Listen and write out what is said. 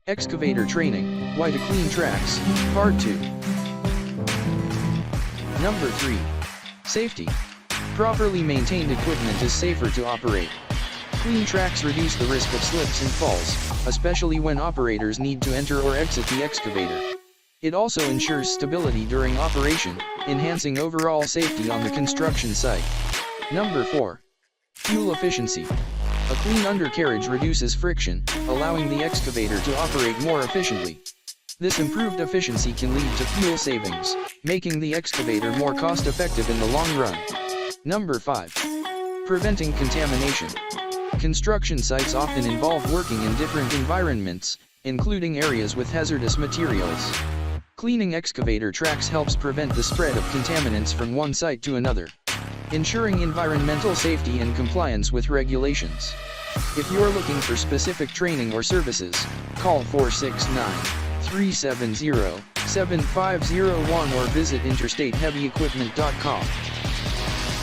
Excavator Training, Why to Clean Tracks, Part 2. Number 3. Safety. Properly maintained equipment is safer to operate. Clean tracks reduce the risk of slips and falls, especially when operators need to enter or exit the excavator. It also ensures stability during operation, enhancing overall safety on the construction site. Number 4. Fuel efficiency. A clean undercarriage reduces friction, allowing the excavator to operate more efficiently. This improved efficiency can lead to fuel savings, making the excavator more cost-effective in the long run. Number 5. Preventing contamination. Construction sites often involve working in different environments, including areas with hazardous materials. Cleaning excavator tracks helps prevent the spread of contaminants from one site to another, ensuring environmental safety and compliance with regulations. If you are looking for specific training or services, call 469-370-7501 or visit interstateheavyequipment.com.